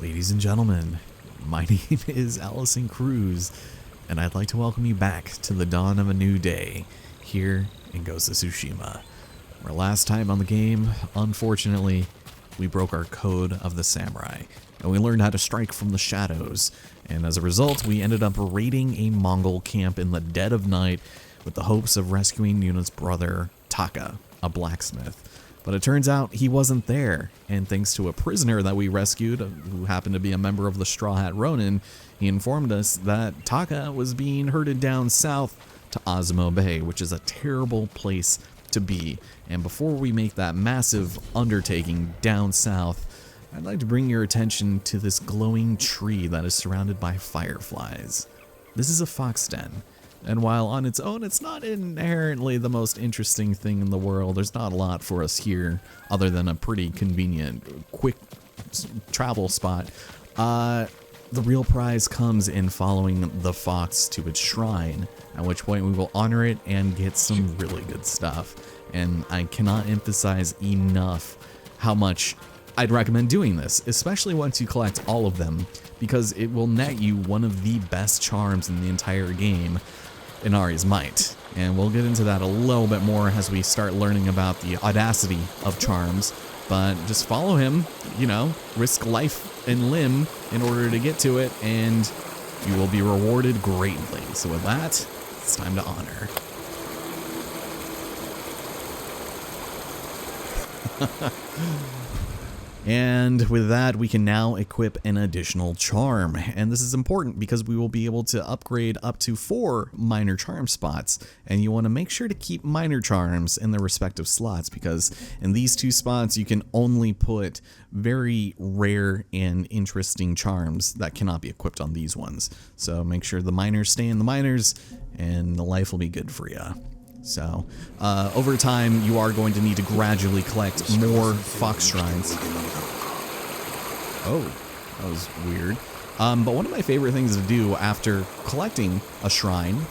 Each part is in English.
Ladies and gentlemen, my name is Allison Cruz, and I'd like to welcome you back to the dawn of a new day here in Ghost of Tsushima. Our last time on the game, unfortunately, we broke our code of the samurai, and we learned how to strike from the shadows, and as a result, we ended up raiding a Mongol camp in the dead of night with the hopes of rescuing Yuna's brother, Taka, a blacksmith. But it turns out he wasn't there, and thanks to a prisoner that we rescued, who happened to be a member of the Straw Hat Ronin, he informed us that Taka was being herded down south to Azamo Bay, which is a terrible place to be. And before we make that massive undertaking down south, I'd like to bring your attention to this glowing tree that is surrounded by fireflies. This is a fox den. And while on its own, it's not inherently the most interesting thing in the world, there's not a lot for us here other than a pretty convenient, quick travel spot. The real prize comes in following the fox to its shrine, at which point we will honor it and get some really good stuff. And I cannot emphasize enough how much I'd recommend doing this, especially once you collect all of them, because it will net you one of the best charms in the entire game, Inari's Might. And we'll get into that a little bit more as we start learning about the audacity of charms, but just follow him, you know, risk life and limb in order to get to it, and you will be rewarded greatly. So with that, it's time to honor. And with that, we can now equip an additional charm. And this is important because we will be able to upgrade up to 4 minor charm spots. And you want to make sure to keep minor charms in their respective slots, because in these 2 spots, you can only put very rare and interesting charms that cannot be equipped on these ones. So make sure the minors stay in the minors, and the life will be good for you. So, over time, you are going to need to gradually collect more fox shrines. Oh, that was weird. But one of my favorite things to do after collecting a shrine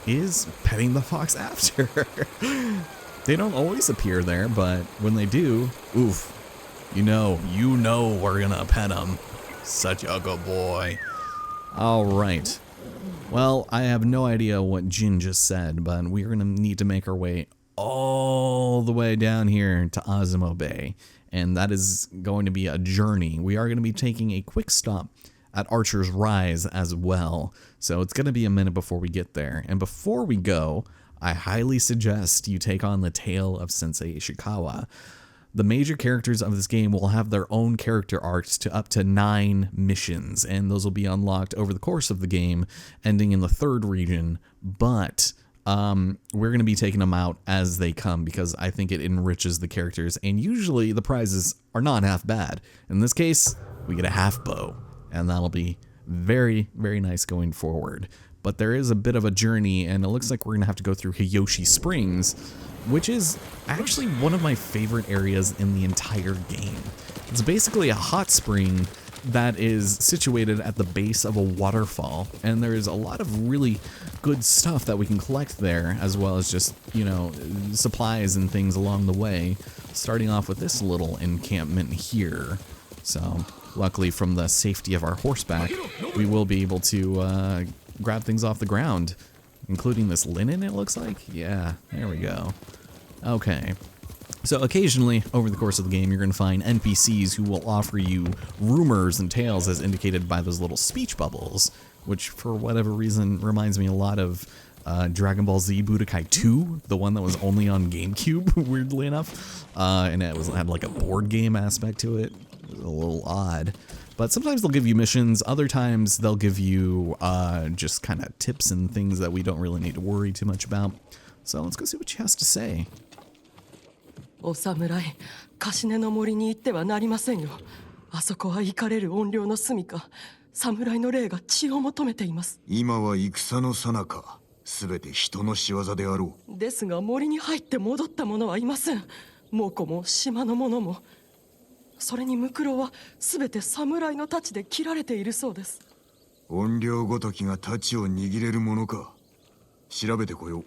is petting the fox after. They don't always appear there, but when they do, oof, you know we're gonna pet them. Such a good boy. All right. Well, I have no idea what Jin just said, but we're going to need to make our way all the way down here to Azamo Bay, and that is going to be a journey. We are going to be taking a quick stop at Archer's Rise as well, so it's going to be a minute before we get there. And before we go, I highly suggest you take on the tale of Sensei Ishikawa. The major characters of this game will have their own character arcs to up to 9 missions, and those will be unlocked over the course of the game, ending in the 3rd region, but we're going to be taking them out as they come because I think it enriches the characters, and usually the prizes are not half bad. In this case, we get a half bow, and that'll be very, very nice going forward. But there is a bit of a journey, and it looks like we're going to have to go through Hiyoshi Springs, which is actually one of my favorite areas in the entire game. It's basically a hot spring that is situated at the base of a waterfall, and there's a lot of really good stuff that we can collect there, as well as just, you know, supplies and things along the way, starting off with this little encampment here. So, luckily from the safety of our horseback, we will be able to grab things off the ground, including this linen, it looks like. Yeah, there we go. Okay. So occasionally, over the course of the game, you're going to find NPCs who will offer you rumors and tales as indicated by those little speech bubbles, which for whatever reason reminds me a lot of Dragon Ball Z Budokai 2, the one that was only on GameCube, weirdly enough. And it had like a board game aspect to it. It was a little odd. But sometimes they'll give you missions, other times they'll give you just kind of tips and things that we don't really need to worry too much about. So let's go see what she has to say. お侍、カシネの森に行ってはなりませんよ。あそこは怒れる怨霊の住処。侍の霊が血を求めています。今は戦の最中。すべて人の仕業であろう。ですが森に入って戻った者はいません。猛虎も島の者も。それにムクロはすべて侍の太刀で切られているそうです。怨霊ごときが太刀を握れるものか。調べてこよう。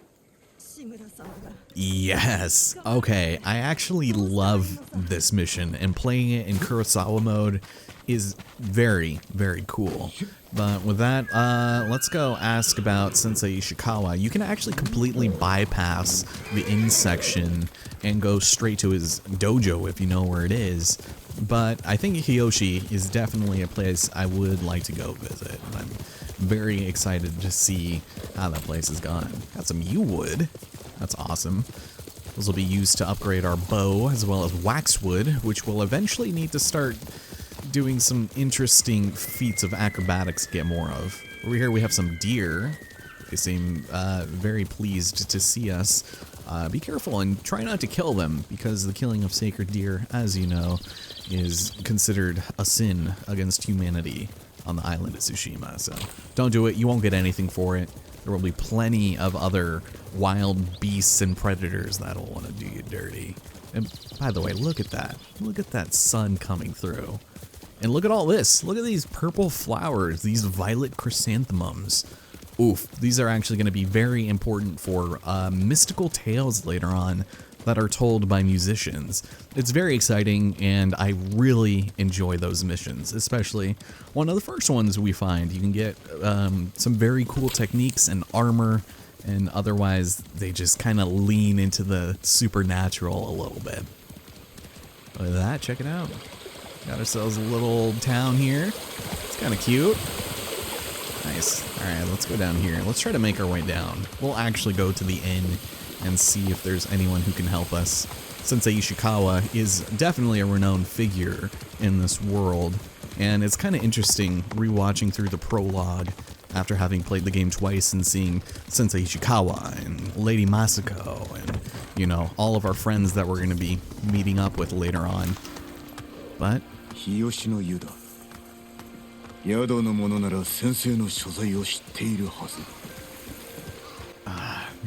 Yes. Okay, I actually love this mission, and playing it in Kurosawa mode is very, very cool. But with that, let's go ask about Sensei Ishikawa. You can actually completely bypass the inn section and go straight to his dojo if you know where it is. But I think Hiyoshi is definitely a place I would like to go visit. I'm very excited to see how that place is gone. Got some yew wood. That's awesome. Those will be used to upgrade our bow, as well as waxwood, which we'll eventually need to start doing some interesting feats of acrobatics to get more of. Over here we have some deer. They seem very pleased to see us. Be careful and try not to kill them, because the killing of sacred deer, as you know, is considered a sin against humanity on the island of Tsushima. So don't do it. You won't get anything for it. There will be plenty of other wild beasts and predators that'll want to do you dirty. And by the way, look at that. Look at that sun coming through. And look at all this. Look at these purple flowers, these violet chrysanthemums. Oof, these are actually going to be very important for mystical tales later on that are told by musicians. It's very exciting, and I really enjoy those missions, especially one of the first ones we find. You can get some very cool techniques and armor, and otherwise they just kind of lean into the supernatural a little bit. Look at that, check it out. Got ourselves a little town here. It's kind of cute. Nice. Alright, let's go down here. Let's try to make our way down. We'll actually go to the inn and see if there's anyone who can help us. Sensei Ishikawa is definitely a renowned figure in this world, and it's kind of interesting rewatching through the prologue after having played the game twice and seeing Sensei Ishikawa and Lady Masako and, you know, all of our friends that we're going to be meeting up with later on. But Hiyoshi no yu da. Yado no mono nara sensei no shozai o shitteiru hazu.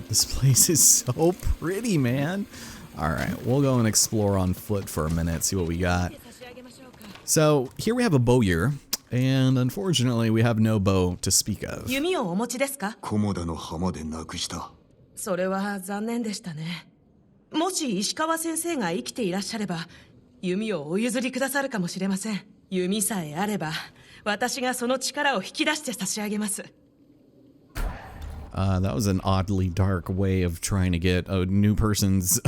this place is so pretty, man. Alright, we'll go and explore on foot for a minute, see what we got. So, here we have a bowyer, and unfortunately we have no bow to speak of. 弓をお持ちですか？菰田の浜でなくした。それは残念でしたね。もし石川先生が生きていらっしゃれば、弓をお譲りくださるかもしれません。弓さえあれば、私がその力を引き出して差し上げます。That was an oddly dark way of trying to get a new person's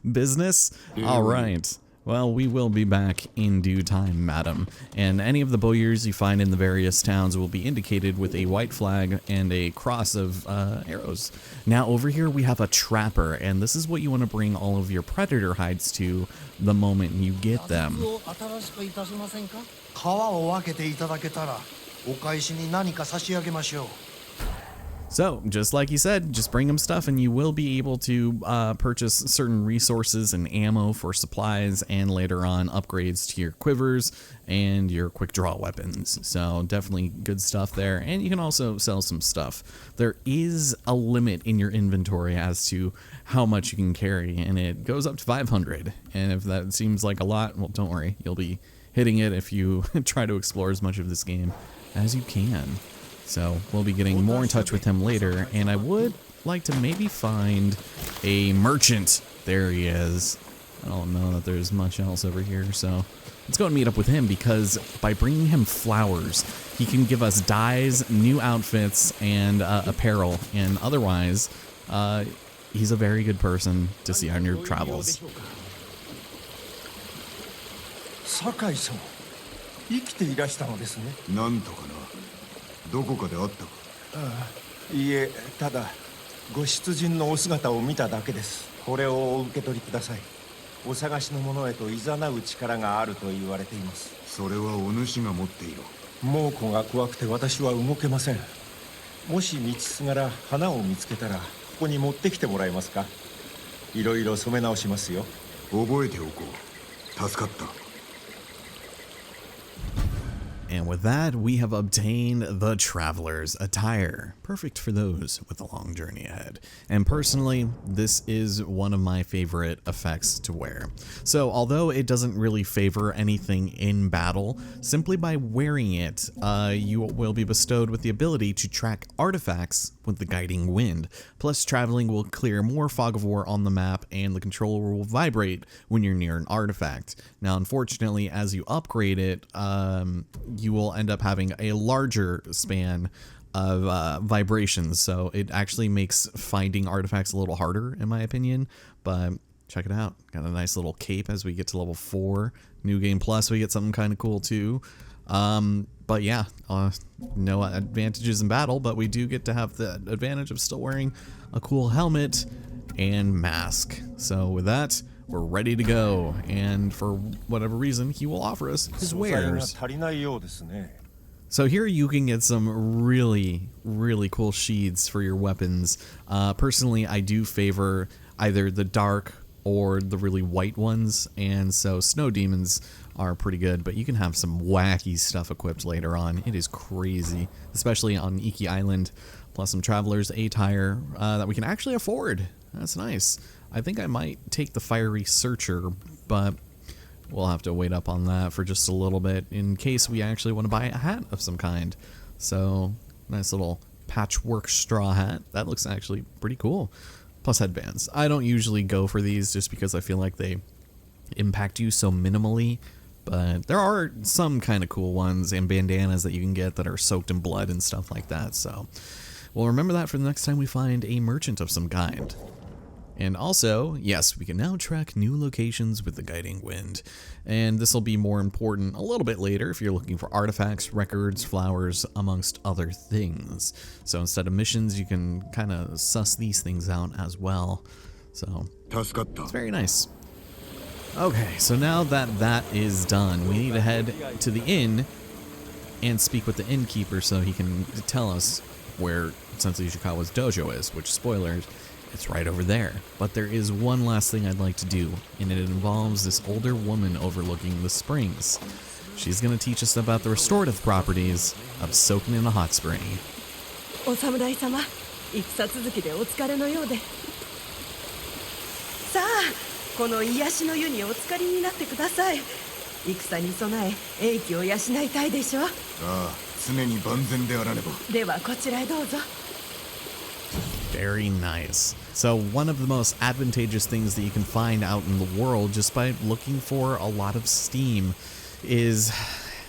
business. All right. Well, we will be back in due time, madam. And any of the bowyers you find in the various towns will be indicated with a white flag and a cross of arrows. Now, over here we have a trapper, and this is what you want to bring all of your predator hides to the moment you get them. 皮を分けていただけたらお返しに何か差し上げましょう。 So, just like you said, just bring them stuff and you will be able to purchase certain resources and ammo for supplies and later on upgrades to your quivers and your quick draw weapons. So definitely good stuff there, and you can also sell some stuff. There is a limit in your inventory as to how much you can carry, and it goes up to 500. And if that seems like a lot, well, don't worry, you'll be hitting it if you try to explore as much of this game as you can. So we'll be getting more in touch with him later, and I would like to maybe find a merchant. There he is. I don't know that there's much else over here, so let's go and meet up with him, because by bringing him flowers, he can give us dyes, new outfits, and apparel, and otherwise, he's a very good person to see on your travels. 酒井さん、生きていらしたのですね。なんとかな。どこかで会ったか。いいえ、ただご出陣のお姿を見ただけです。これをお受け取りください。お探しの者へと誘う力があると言われています。それはお主が持っている。猛虎が怖くて私は動けません。もし道すがら花を見つけたらここに持ってきてもらえますか。いろいろ染め直しますよ。覚えておこう。助かった。And with that, we have obtained the Traveler's Attire, perfect for those with a long journey ahead. And personally, this is one of my favorite effects to wear. So although it doesn't really favor anything in battle, simply by wearing it, you will be bestowed with the ability to track artifacts with the guiding wind. Plus, traveling will clear more fog of war on the map, and the controller will vibrate when you're near an artifact. Now, unfortunately, as you upgrade it, you will end up having a larger span of vibrations, so it actually makes finding artifacts a little harder, in my opinion. But check it out, got a nice little cape as we get to level 4. New Game Plus, we get something kind of cool too. But yeah, no advantages in battle, but we do get to have the advantage of still wearing a cool helmet and mask. So with that, we're ready to go, and for whatever reason, he will offer us his wares. So here you can get some really, really cool sheaths for your weapons. Personally, I do favor either the dark or the really white ones, and so snow demons are pretty good, but you can have some wacky stuff equipped later on. It is crazy, especially on Iki Island, plus some Traveler's ATTIRE that we can actually afford. That's nice. I think I might take the Fiery Searcher, but we'll have to wait up on that for just a little bit in case we actually want to buy a hat of some kind. So, nice little patchwork straw hat. That looks actually pretty cool. Plus headbands. I don't usually go for these just because I feel like they impact you so minimally, but there are some kind of cool ones and bandanas that you can get that are soaked in blood and stuff like that. So, we'll remember that for the next time we find a merchant of some kind. And also, yes, we can now track new locations with the guiding wind. And this will be more important a little bit later if you're looking for artifacts, records, flowers, amongst other things. So instead of missions, you can kind of suss these things out as well. So, it's very nice. Okay, so now that that is done, we need to head to the inn and speak with the innkeeper so he can tell us where Sensei Ishikawa's dojo is, which, spoilers, it's right over there. But there is one last thing I'd like to do, and it involves this older woman overlooking the springs. She's going to teach us about the restorative properties of soaking in a hot spring. お侍様、戦続きでお疲れのようで。さあ、この癒しの湯にお浸かりになってください。戦に備え、英気を養いたいでしょ。ああ、常に万全であらねば。ではこちらへどうぞ。Very nice. So one of the most advantageous things that you can find out in the world just by looking for a lot of steam is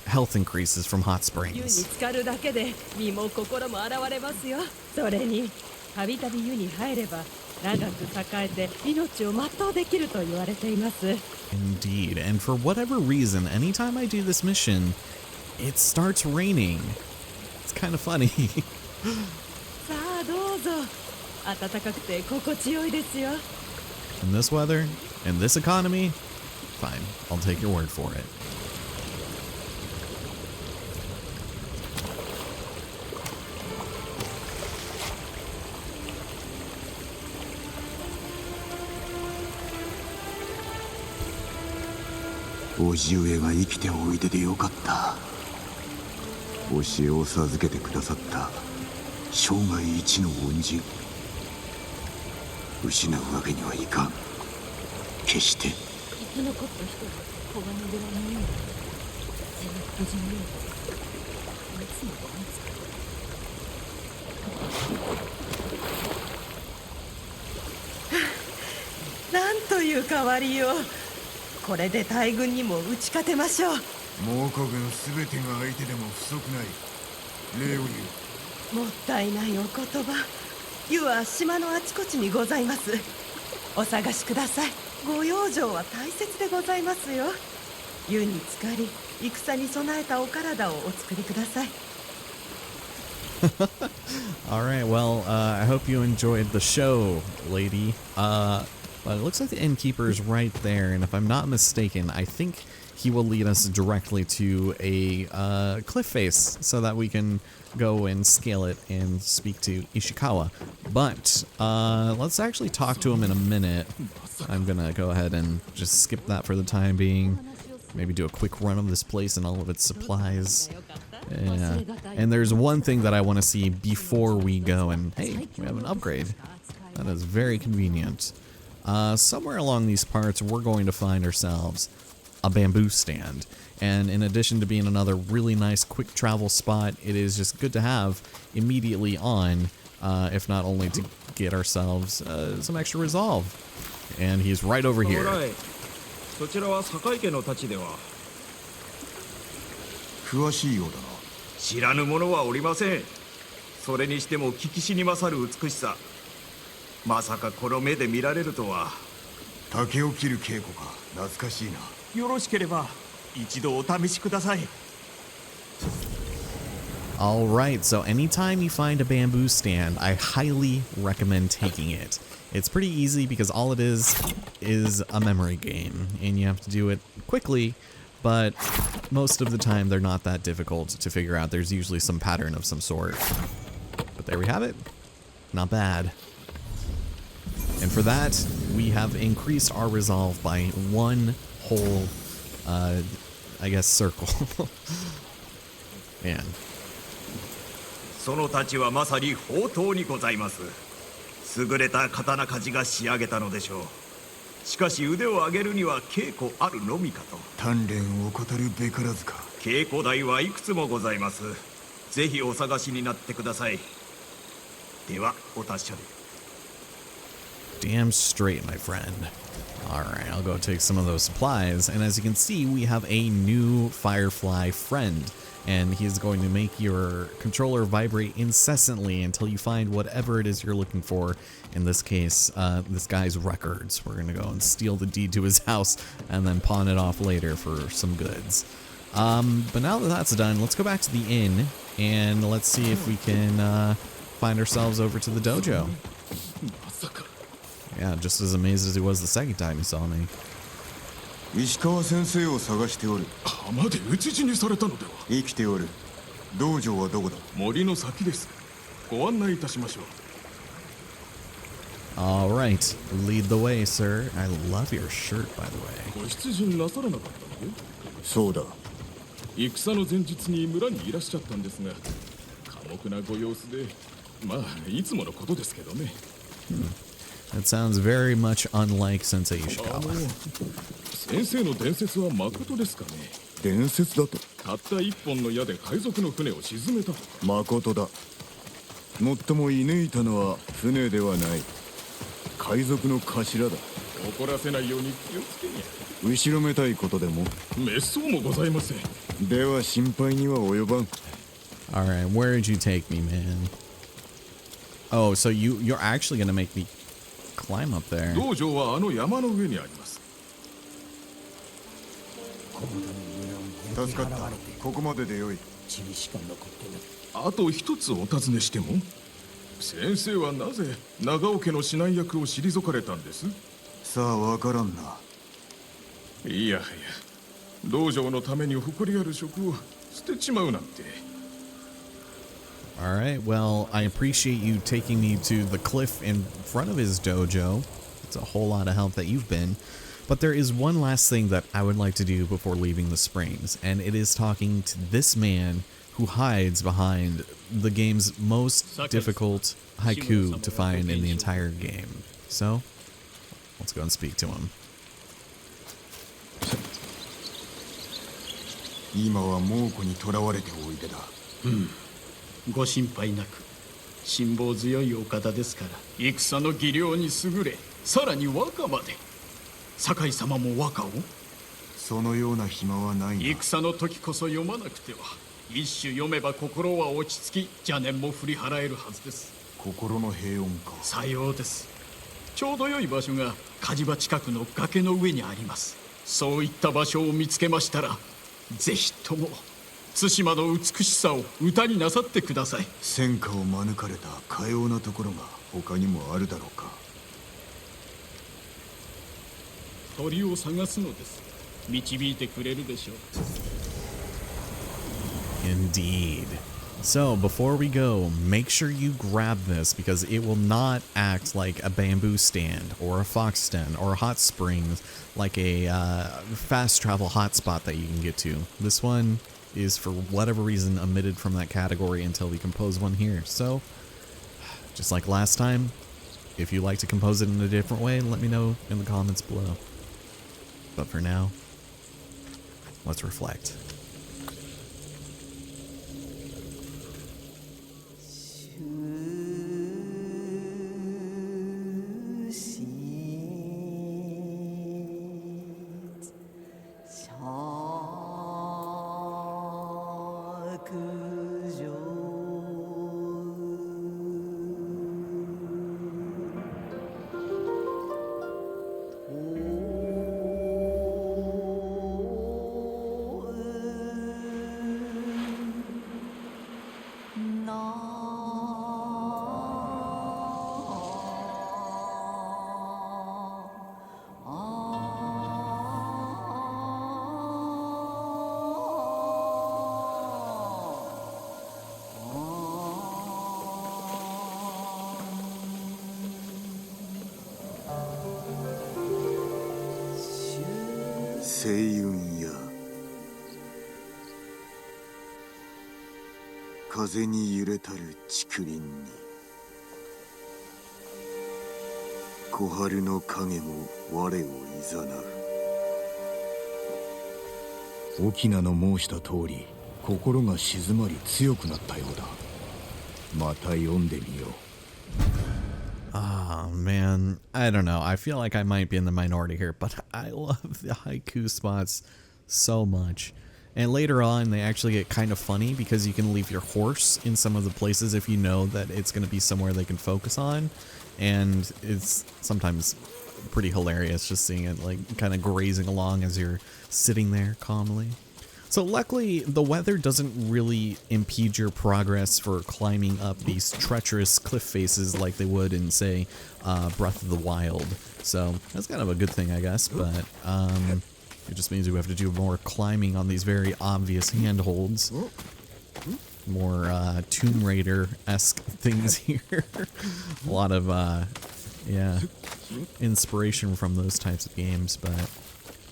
health increases from hot 湯に springs. 浸かるだけで身も心も洗われますよ。それにたびたび湯に入れば長く栄えて命を全うできると言われています。 Indeed. And for whatever reason, anytime I do this mission, it starts raining. It's kind of funny. さあどうぞ。暖かくて心地よいですよ。 In this weather, in this economy, fine. I'll take your word for it.叔父上が生きておいででよかった。教えを授けてくださった生涯一の恩人。失うわけにはいかん。決して。生き残った人が小金寺のように無事にいつもなんという変わりよう。これで大軍にも打ち勝てましょう。猛虎軍すべてが相手でも不足ない。礼を言う。もったいないお言葉。湯は島のあちこちにございます。お探しください。ご養生は大切でございますよ。湯に浸かり、戦に備えたお体をお作りください。All right, well, I hope you enjoyed the show, lady. But it looks like the innkeeper is right there, and if I'm not mistaken, I think he will lead us directly to a cliff face so that we can go and scale it and speak to Ishikawa. But let's actually talk to him in a minute. I'm gonna go ahead and just skip that for the time being. maybe do a quick run of this place and all of its supplies. Yeah. And there's one thing that I want to see before we go, and hey, we have an upgrade. That is very convenient. Somewhere along these parts, we're going to find ourselves a bamboo stand. And in addition to being another really nice quick travel spot, it is just good to have immediately on, if not only to get ourselves some extra resolve. And he's right over here. そちらは坂井家の太刀では詳しいようだな。知らぬ者はおりません。それにしても聞きしに勝る美しさ。まさかこの目で見られるとは。竹を切る稽古か。懐かしいな。よろしければ一度お試しください。Alright, so anytime you find a bamboo stand, I highly recommend taking it. It's pretty easy because all it is a memory game, and you have to do it quickly, but most of the time they're not that difficult to figure out. There's usually some pattern of some sort. But there we have it. Not bad. And for that, we have increased our resolve by one whole, I guess, circle. Man. その太刀はまさに宝刀にございます。優れた刀鍛冶が仕上げたのでしょう。しかし腕を上げるには稽古あるのみかと。鍛錬を怠るべからずか。稽古台はいくつもございます。ぜひお探しになってください。ではお達者で。Damn straight, my friend. Alright, I'll go take some of those supplies, and as you can see, we have a new Firefly friend. And he's going to make your controller vibrate incessantly until you find whatever it is you're looking for. In this case, this guy's records. We're going to go and steal the deed to his house and then pawn it off later for some goods. But now that that's done, let's go back to the inn and let's see if we can find ourselves over to the dojo. Yeah, just as amazed as he was the second time he saw me. 石川先生を探しておる。浜で討ち死にされたのでは。生きておる。道場はどこだ。森の先です。ご案内いたしましょう。 Alright, lead the way, sir. I love your shirt, by the way. ご出陣なさらなかったの？そうだ。戦の前日に村にいらっしゃったんですが、寡黙なご様子で、まあいつものことですけどね。That sounds very much unlike Sensei Ishikawa. 先生の伝説は誠ですかね。伝説だと。たった一本の矢で海賊の船を沈めたとか。誠だ。もっとも射抜いたのは船ではない。海賊の頭だ。怒らせないように気をつけにゃ。後ろめたいことでも。滅相もございません。では心配には及ばん。Alright, where did you take me, man? Oh, so you're actually gonna make me climb up there. 道場はあの山の上にあります。助かった。ここまででよい。あと一つお尋ねしても、先生はなぜ長尾家の指南役を退かれたんです？さあわからんな。いやはや、道場のために誇りある職を捨てちまうなんて。Alright, well, I appreciate you taking me to the cliff in front of his dojo. It's a whole lot of help that you've been. But there is one last thing that I would like to do before leaving the springs, and it is talking to this man who hides behind the game's most difficult haiku to find in the entire game. So, let's go and speak to him. 今は猛虎に囚われておいでだ。ご心配なく。辛抱強いお方ですから。戦の技量に優れ、さらに和歌まで。酒井様も和歌を？そのような暇はないな。戦の時こそ読まなくては。一首読めば心は落ち着き、邪念も振り払えるはずです。心の平穏か。さようです。ちょうど良い場所が火事場近くの崖の上にあります。そういった場所を見つけましたら、ぜひとも対馬の美しさを歌になさってください。戦火を免れたかようなところが他にもあるだろうか。鳥を探すのです。導いてくれるでしょう。Indeed. So before we go, make sure you grab this because it will not act like a bamboo stand or a fox den or hot springs, like a fast travel hotspot that you can get to. This one is for whatever reason omitted from that category until we compose one here. So just like last time, if you like to compose it in a different way, let me know in the comments below. But for now, let's reflect.星雲や風に揺れたる竹林に小春の影も我をいざなう。沖縄の申した通り、心が静まり強くなったようだ。また読んでみよう。Oh man, I don't know. I feel like I might be in the minority here, but I love the haiku spots so much. And later on, they actually get kind of funny because you can leave your horse in some of the places if you know that it's going to be somewhere they can focus on. And it's sometimes pretty hilarious just seeing it like kind of grazing along as you're sitting there calmly. So luckily, the weather doesn't really impede your progress for climbing up these treacherous cliff faces like they would in, say, Breath of the Wild. So that's kind of a good thing, I guess, but it just means we have to do more climbing on these very obvious handholds. More Tomb Raider-esque things here. A lot of, yeah, inspiration from those types of games, but,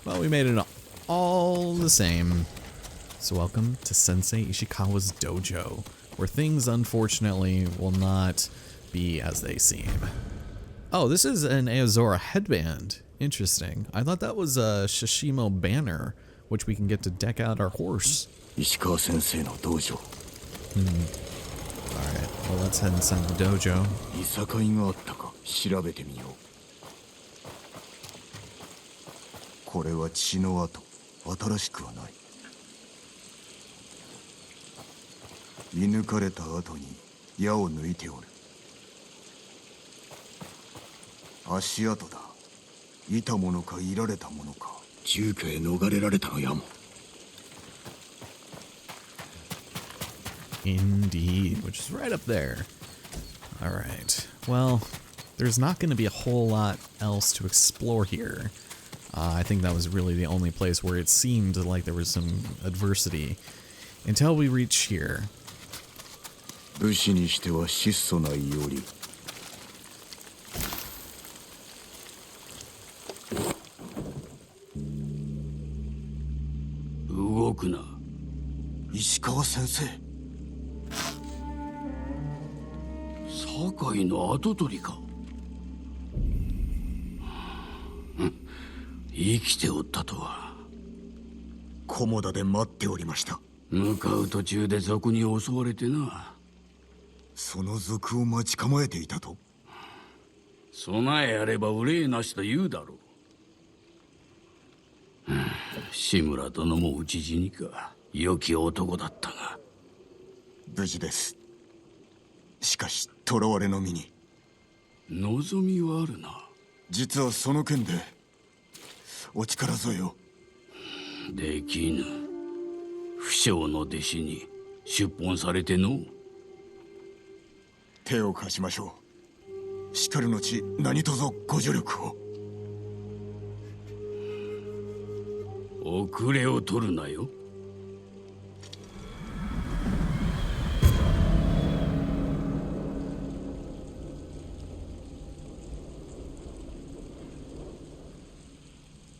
well, we made it all the same. So welcome to Sensei Ishikawa's dojo, where things unfortunately will not be as they seem. Oh, this is an Aozora headband. Interesting. I thought that was a Tsushima banner, which we can get to deck out our horse. Ishikawa Sensei no dojo. Alright, well let's head inside the dojo. いさかいがあったか調べてみよう。これは血の跡、新しくはない。射抜かれた後に矢を抜いておる。足跡だ。いたものかいられたものか。住居へ逃れられたのやも。Indeed, which is right up there. Alright, well, there's not going to be a whole lot else to explore here. I think that was really the only place where it seemed like there was some adversity. Until we reach here. 武士にしては質素な伊織。動くな。石川先生。堺の跡取りか。生きておったとは。菰田で待っておりました。向かう途中で賊に襲われてな。その賊を待ち構えていたと。備えあれば憂いなしと言うだろう。志村殿も討ち死にか。良き男だったが。無事です。しかし囚われの身に。望みはあるな。実はその件でお力添えを。できぬ。不肖の弟子に出奔されての。手を貸しましょう。しかるのち何とぞご助力を。遅れを取るなよ。